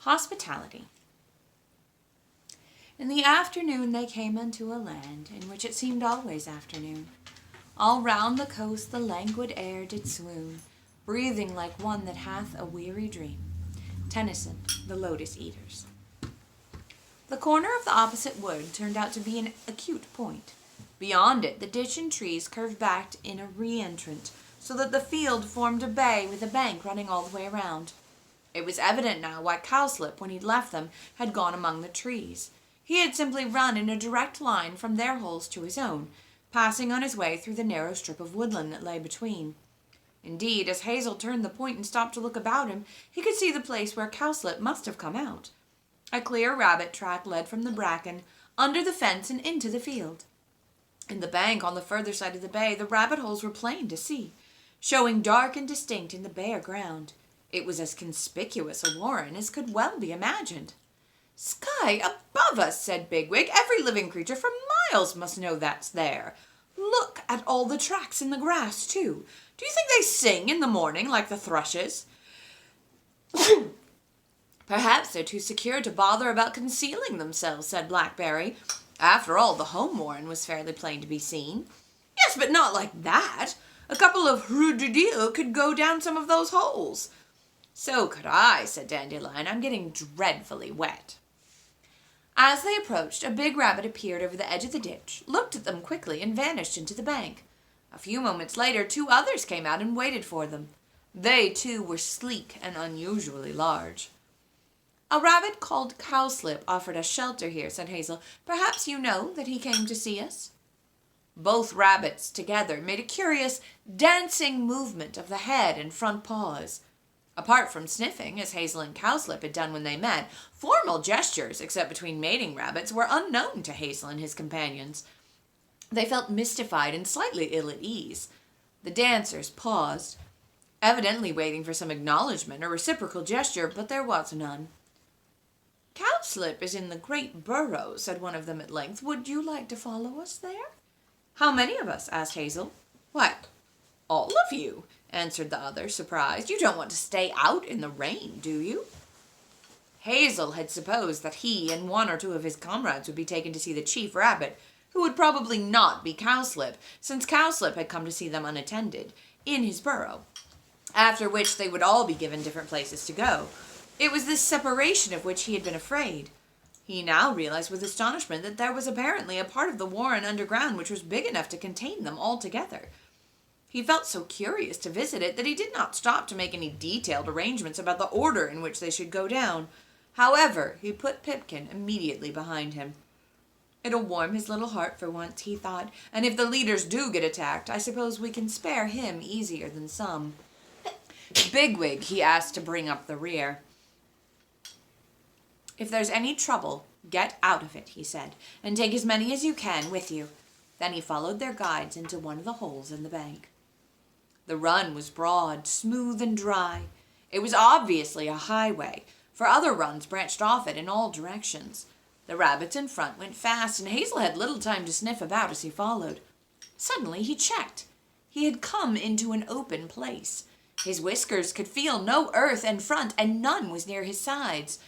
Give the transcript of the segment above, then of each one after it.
Hospitality. In the afternoon they came unto a land, in which it seemed always afternoon. All round the coast the languid air did swoon, breathing like one that hath a weary dream. Tennyson, The Lotus Eaters. The corner of the opposite wood turned out to be an acute point. Beyond it, the ditch and trees curved back in a re-entrant, so that the field formed a bay with a bank running all the way around. It was evident now why Cowslip, when he'd left them, had gone among the trees. He had simply run in a direct line from their holes to his own, passing on his way through the narrow strip of woodland that lay between. Indeed, as Hazel turned the point and stopped to look about him, he could see the place where Cowslip must have come out. A clear rabbit track led from the bracken, under the fence and into the field. In the bank on the further side of the bay, the rabbit holes were plain to see, showing dark and distinct in the bare ground. It was as conspicuous a warren as could well be imagined. "Sky above us," said Bigwig. "Every living creature for miles must know that's there. Look at all the tracks in the grass, too. Do you think they sing in the morning like the thrushes?" "Perhaps they're too secure to bother about concealing themselves," said Blackberry. "After all, the home warren was fairly plain to be seen." "Yes, but not like that. A couple of Roudoudille could go down some of those holes." "So could I," said Dandelion. "I'm getting dreadfully wet." As they approached, a big rabbit appeared over the edge of the ditch, looked at them quickly, and vanished into the bank. A few moments later, 2 others came out and waited for them. They, too, were sleek and unusually large. "A rabbit called Cowslip offered us shelter here," said Hazel. "Perhaps you know that he came to see us?" Both rabbits together made a curious dancing movement of the head and front paws. Apart from sniffing, as Hazel and Cowslip had done when they met, formal gestures, except between mating rabbits, were unknown to Hazel and his companions. They felt mystified and slightly ill at ease. The dancers paused, evidently waiting for some acknowledgement or reciprocal gesture, but there was none. "Cowslip is in the great burrow," said one of them at length. "Would you like to follow us there?" "How many of us?" asked Hazel. "Why, all of you," answered the other, surprised. "You don't want to stay out in the rain, do you?" Hazel had supposed that he and 1 or 2 of his comrades would be taken to see the chief rabbit, who would probably not be Cowslip, since Cowslip had come to see them unattended, in his burrow, after which they would all be given different places to go. It was this separation of which he had been afraid. He now realized with astonishment that there was apparently a part of the warren underground which was big enough to contain them all together. He felt so curious to visit it that he did not stop to make any detailed arrangements about the order in which they should go down. However, he put Pipkin immediately behind him. "It'll warm his little heart for once," he thought, "and if the leaders do get attacked, I suppose we can spare him easier than some." Bigwig he asked to bring up the rear. "If there's any trouble, get out of it," he said, "and take as many as you can with you." Then he followed their guides into one of the holes in the bank. The run was broad, smooth, and dry. It was obviously a highway, for other runs branched off it in all directions. The rabbits in front went fast, and Hazel had little time to sniff about as he followed. Suddenly he checked. He had come into an open place. His whiskers could feel no earth in front, and none was near his sides.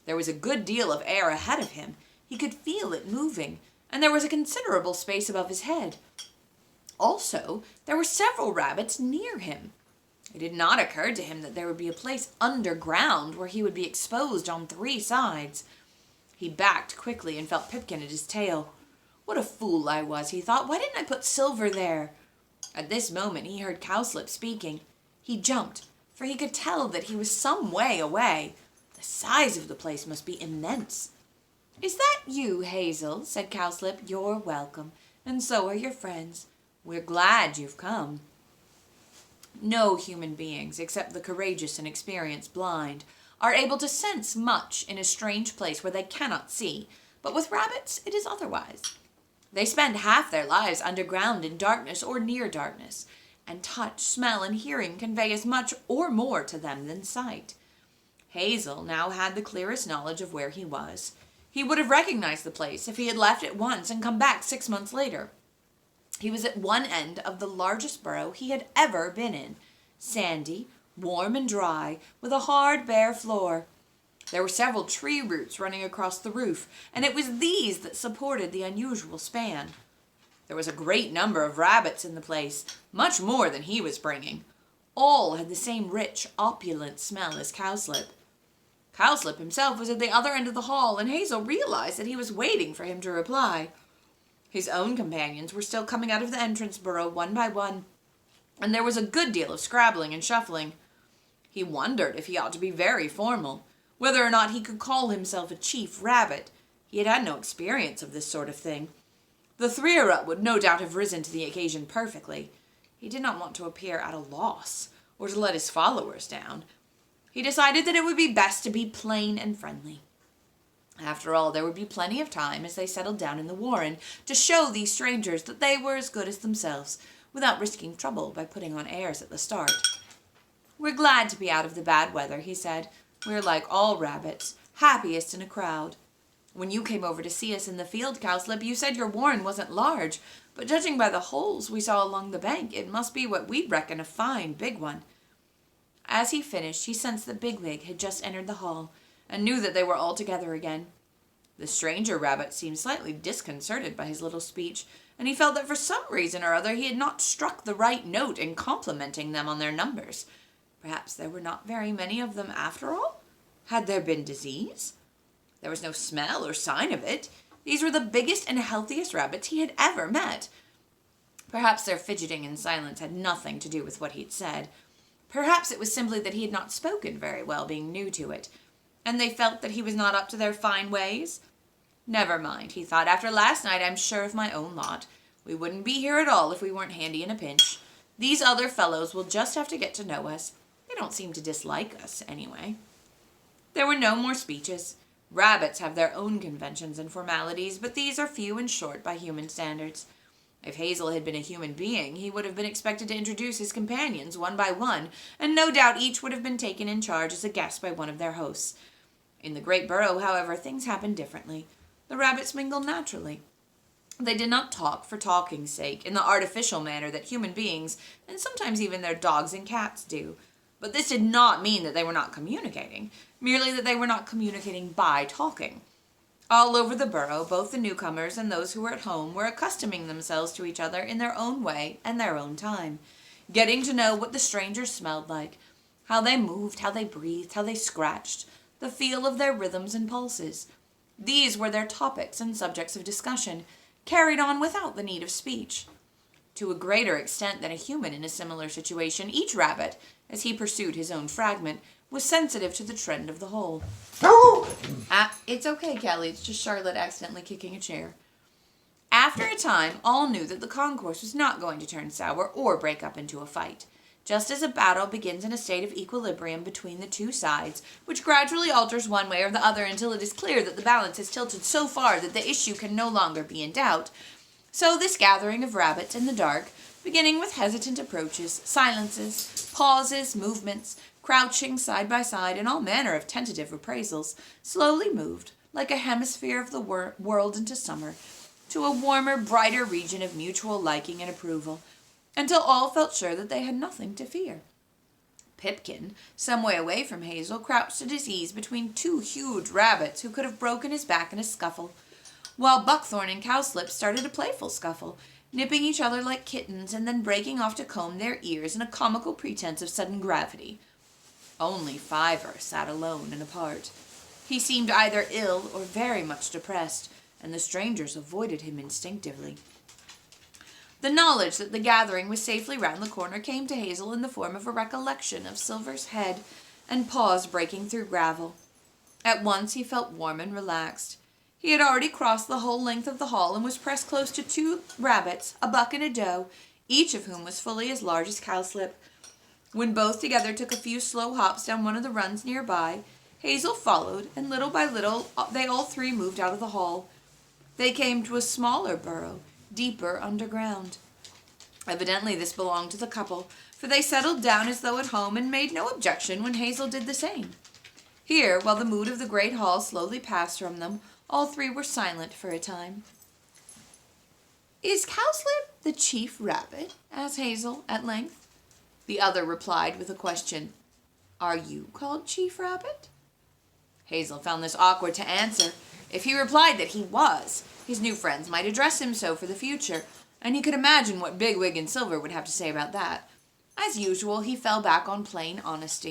There was a good deal of air ahead of him. He could feel it moving, and there was a considerable space above his head. Also, there were several rabbits near him. It had not occurred to him that there would be a place underground where he would be exposed on 3 sides. He backed quickly and felt Pipkin at his tail. "What a fool I was," he thought. "Why didn't I put Silver there?" At this moment he heard Cowslip speaking. He jumped, for he could tell that he was some way away. The size of the place must be immense. "Is that you, Hazel?" said Cowslip. "You're welcome, and so are your friends. We're glad you've come." No human beings, except the courageous and experienced blind, are able to sense much in a strange place where they cannot see, but with rabbits it is otherwise. They spend half their lives underground in darkness or near darkness, and touch, smell, and hearing convey as much or more to them than sight. Hazel now had the clearest knowledge of where he was. He would have recognized the place if he had left it once and come back 6 months later. He was at one end of the largest burrow he had ever been in, sandy, warm and dry, with a hard, bare floor. There were several tree roots running across the roof, and it was these that supported the unusual span. There was a great number of rabbits in the place, much more than he was bringing. All had the same rich, opulent smell as Cowslip. Cowslip himself was at the other end of the hall, and Hazel realized that he was waiting for him to reply. His own companions were still coming out of the entrance burrow one by one, and there was a good deal of scrabbling and shuffling. He wondered if he ought to be very formal, whether or not he could call himself a chief rabbit. He had had no experience of this sort of thing. The three-er-up would no doubt have risen to the occasion perfectly. He did not want to appear at a loss, or to let his followers down. He decided that it would be best to be plain and friendly. After all, there would be plenty of time as they settled down in the warren to show these strangers that they were as good as themselves, without risking trouble by putting on airs at the start. "We're glad to be out of the bad weather," he said. "We're like all rabbits, happiest in a crowd. When you came over to see us in the field, Cowslip, you said your warren wasn't large, but judging by the holes we saw along the bank, it must be what we'd reckon a fine big one." As he finished, he sensed that Bigwig had just entered the hall, and knew that they were all together again. The stranger rabbit seemed slightly disconcerted by his little speech, and he felt that for some reason or other he had not struck the right note in complimenting them on their numbers. Perhaps there were not very many of them after all? Had there been disease? There was no smell or sign of it. These were the biggest and healthiest rabbits he had ever met. Perhaps their fidgeting and silence had nothing to do with what he'd said. Perhaps it was simply that he had not spoken very well, being new to it, and they felt that he was not up to their fine ways. Never mind, he thought. After last night, I'm sure of my own lot. We wouldn't be here at all if we weren't handy in a pinch. These other fellows will just have to get to know us. They don't seem to dislike us, anyway. There were no more speeches. Rabbits have their own conventions and formalities, but these are few and short by human standards. If Hazel had been a human being, he would have been expected to introduce his companions one by one, and no doubt each would have been taken in charge as a guest by one of their hosts. In the great burrow, however, things happened differently. The rabbits mingled naturally. They did not talk for talking's sake, in the artificial manner that human beings, and sometimes even their dogs and cats, do. But this did not mean that they were not communicating, merely that they were not communicating by talking. All over the burrow, both the newcomers and those who were at home were accustoming themselves to each other in their own way and their own time, getting to know what the strangers smelled like, how they moved, how they breathed, how they scratched, the feel of their rhythms and pulses. These were their topics and subjects of discussion, carried on without the need of speech. To a greater extent than a human in a similar situation, each rabbit, as he pursued his own fragment, was sensitive to the trend of the whole. It's okay, Kelly. It's just Charlotte accidentally kicking a chair. After a time, all knew that the concourse was not going to turn sour or break up into a fight. Just as a battle begins in a state of equilibrium between the two sides, which gradually alters one way or the other until it is clear that the balance has tilted so far that the issue can no longer be in doubt, so this gathering of rabbits in the dark, beginning with hesitant approaches, silences, pauses, movements, crouching side by side, and all manner of tentative appraisals, slowly moved, like a hemisphere of the world into summer, to a warmer, brighter region of mutual liking and approval, until all felt sure that they had nothing to fear. Pipkin, some way away from Hazel, crouched at his ease between two huge rabbits who could have broken his back in a scuffle, while Buckthorn and Cowslip started a playful scuffle, nipping each other like kittens and then breaking off to comb their ears in a comical pretense of sudden gravity. Only Fiver sat alone and apart. He seemed either ill or very much depressed, and the strangers avoided him instinctively. The knowledge that the gathering was safely round the corner came to Hazel in the form of a recollection of Silver's head and paws breaking through gravel. At once he felt warm and relaxed. He had already crossed the whole length of the hall and was pressed close to two rabbits, a buck and a doe, each of whom was fully as large as Cowslip. When both together took a few slow hops down one of the runs nearby, Hazel followed, and little by little they all three moved out of the hall. They came to a smaller burrow, deeper underground. Evidently this belonged to the couple, for they settled down as though at home and made no objection when Hazel did the same. Here, while the mood of the great hall slowly passed from them, all three were silent for a time. "Is Cowslip the chief rabbit?" asked Hazel at length. The other replied with a question. "Are you called Chief Rabbit?" Hazel found this awkward to answer. If he replied that he was, his new friends might address him so for the future, and he could imagine what Bigwig and Silver would have to say about that. As usual, he fell back on plain honesty.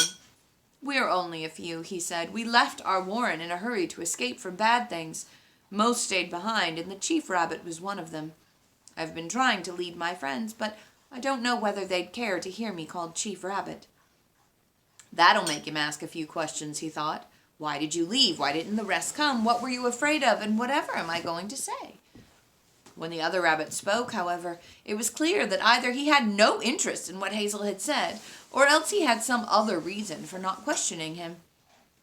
"We're only a few," he said. "We left our warren in a hurry to escape from bad things. Most stayed behind, and the chief rabbit was one of them. I've been trying to lead my friends, but I don't know whether they'd care to hear me called Chief Rabbit." That'll make him ask a few questions, he thought. Why did you leave? Why didn't the rest come? What were you afraid of? And whatever am I going to say? When the other rabbit spoke, however, it was clear that either he had no interest in what Hazel had said, or else he had some other reason for not questioning him.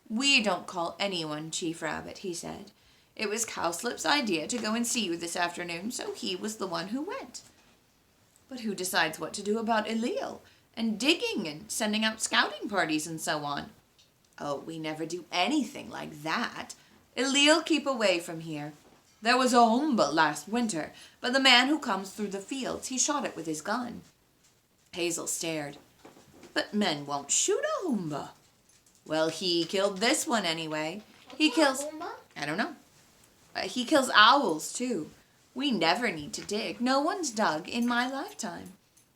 "We don't call anyone Chief Rabbit," he said. "It was Cowslip's idea to go and see you this afternoon, so he was the one who went." "But who decides what to do about Elil, and digging, and sending out scouting parties, and so on?" "Oh, we never do anything like that. Elil keep away from here. There was a humba last winter, but the man who comes through the fields, he shot it with his gun." Hazel stared. "But men won't shoot a humba." "Well, he killed this one anyway. He kills... I don't know. He kills owls, too. We never need to dig. No one's dug in my lifetime.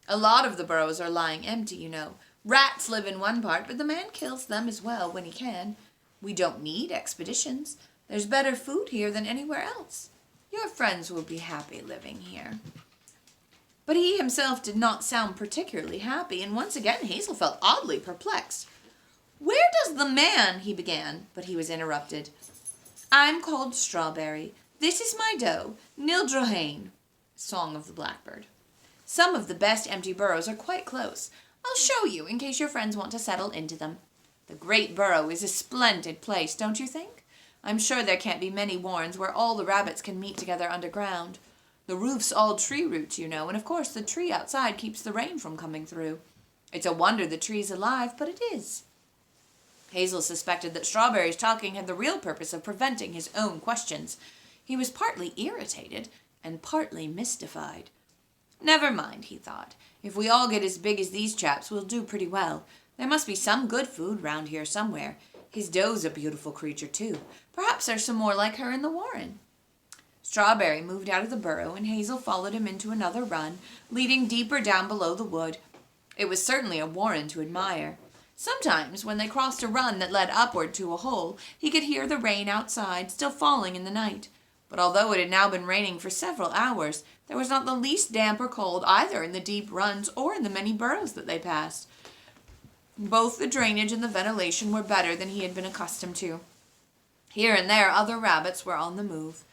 A lot of the burrows are lying empty, you know. Rats live in one part, but the man kills them as well when he can. We don't need expeditions. There's better food here than anywhere else. Your friends will be happy living here." But he himself did not sound particularly happy, and once again Hazel felt oddly perplexed. "Where does the man—" he began, but he was interrupted. "I'm called Strawberry. This is my doe, Nildrohane." Song of the Blackbird. "Some of the best empty burrows are quite close. I'll show you in case your friends want to settle into them. The Great Burrow is a splendid place, don't you think? I'm sure there can't be many warrens where all the rabbits can meet together underground. The roof's all tree roots, you know, and of course the tree outside keeps the rain from coming through. It's a wonder the tree's alive, but it is." Hazel suspected that Strawberry's talking had the real purpose of preventing his own questions. He was partly irritated and partly mystified. "Never mind," he thought. "If we all get as big as these chaps, we'll do pretty well. There must be some good food round here somewhere. His doe's a beautiful creature, too. Perhaps there's some more like her in the warren." Strawberry moved out of the burrow, and Hazel followed him into another run, leading deeper down below the wood. It was certainly a warren to admire. Sometimes, when they crossed a run that led upward to a hole, he could hear the rain outside, still falling in the night. But although it had now been raining for several hours, there was not the least damp or cold either in the deep runs or in the many burrows that they passed. Both the drainage and the ventilation were better than he had been accustomed to. Here and there other rabbits were on the move.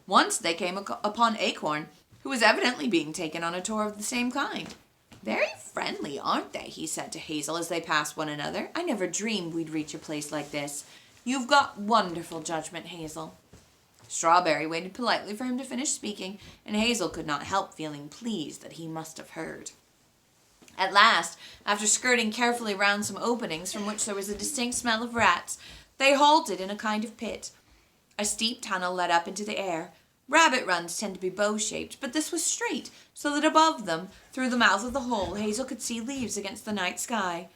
Once they came upon Acorn, who was evidently being taken on a tour of the same kind. "Very friendly, aren't they?" he said to Hazel as they passed one another. "I never dreamed we'd reach a place like this. You've got wonderful judgment, Hazel." Strawberry waited politely for him to finish speaking, and Hazel could not help feeling pleased that he must have heard. At last, after skirting carefully round some openings from which there was a distinct smell of rats, they halted in a kind of pit. A steep tunnel led up into the air. Rabbit runs tend to be bow-shaped, but this was straight, so that above them, through the mouth of the hole, Hazel could see leaves against the night sky.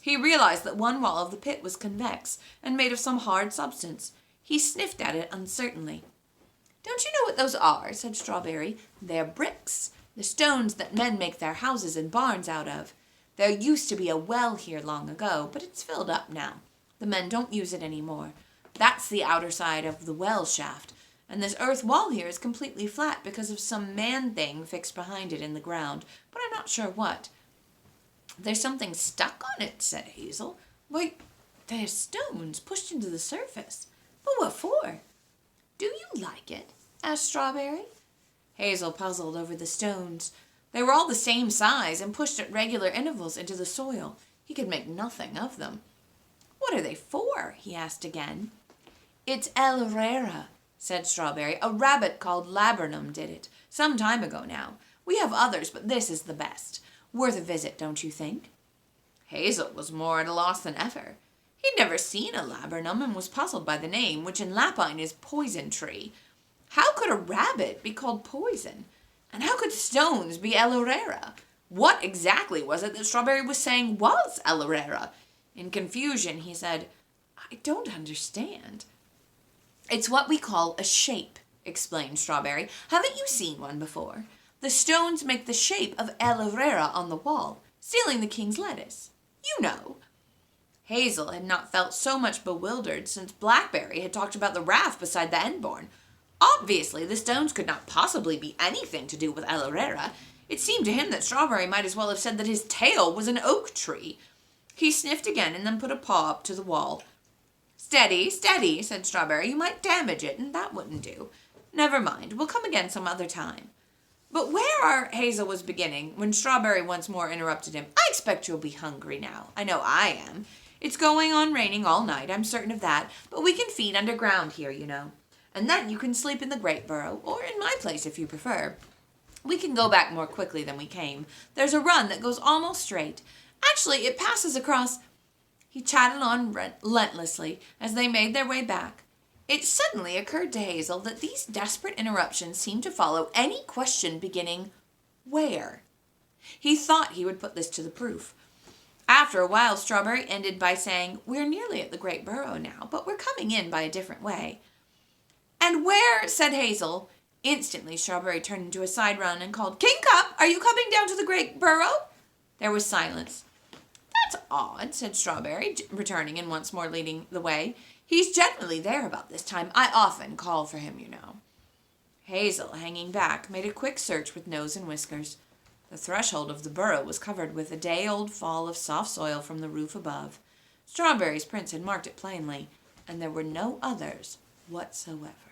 He realized that one wall of the pit was convex and made of some hard substance. He sniffed at it uncertainly. "Don't you know what those are?" said Strawberry. "They're bricks, the stones that men make their houses and barns out of. There used to be a well here long ago, but it's filled up now. The men don't use it any more. That's the outer side of the well shaft, and this earth wall here is completely flat because of some man thing fixed behind it in the ground, but I'm not sure what." "There's something stuck on it," said Hazel. "Why, they're stones pushed into the surface. But what for?" "Do you like it?" asked Strawberry. Hazel puzzled over the stones. They were all the same size and pushed at regular intervals into the soil. He could make nothing of them. "What are they for?" he asked again. "It's El Herrera," said Strawberry. "A rabbit called Laburnum did it, some time ago now. We have others, but this is the best. Worth a visit, don't you think?" Hazel was more at a loss than ever. He'd never seen a laburnum and was puzzled by the name, which in Lapine is poison tree. How could a rabbit be called poison? And how could stones be El Herrera? What exactly was it that Strawberry was saying was El Herrera? In confusion, he said, I don't understand. It's what we call a shape, explained Strawberry. Haven't you seen one before? The stones make the shape of aloe vera on the wall, sealing the king's lettuce. You know. Hazel had not felt so much bewildered since Blackberry had talked about the raft beside the Enborn. Obviously, the stones could not possibly be anything to do with aloe vera. It seemed to him that Strawberry might as well have said that his tail was an oak tree. He sniffed again and then put a paw up to the wall. Steady, steady, said Strawberry. You might damage it, and that wouldn't do. Never mind. We'll come again some other time. But where Hazel was beginning, when Strawberry once more interrupted him. I expect you'll be hungry now. I know I am. It's going on raining all night, I'm certain of that, but we can feed underground here, you know. And then you can sleep in the Great Burrow, or in my place if you prefer. We can go back more quickly than we came. There's a run that goes almost straight. Actually, it passes across... He chatted on relentlessly as they made their way back. It suddenly occurred to Hazel that these desperate interruptions seemed to follow any question beginning, where? He thought he would put this to the proof. After a while, Strawberry ended by saying, We're nearly at the Great Burrow now, but we're coming in by a different way. And where? Said Hazel. Instantly, Strawberry turned into a side run and called, King Cup, are you coming down to the Great Burrow? There was silence. That's odd, said Strawberry, returning and once more leading the way. He's generally there about this time. I often call for him, you know. Hazel, hanging back, made a quick search with nose and whiskers. The threshold of the burrow was covered with a day-old fall of soft soil from the roof above. Strawberry's prints had marked it plainly, and there were no others whatsoever.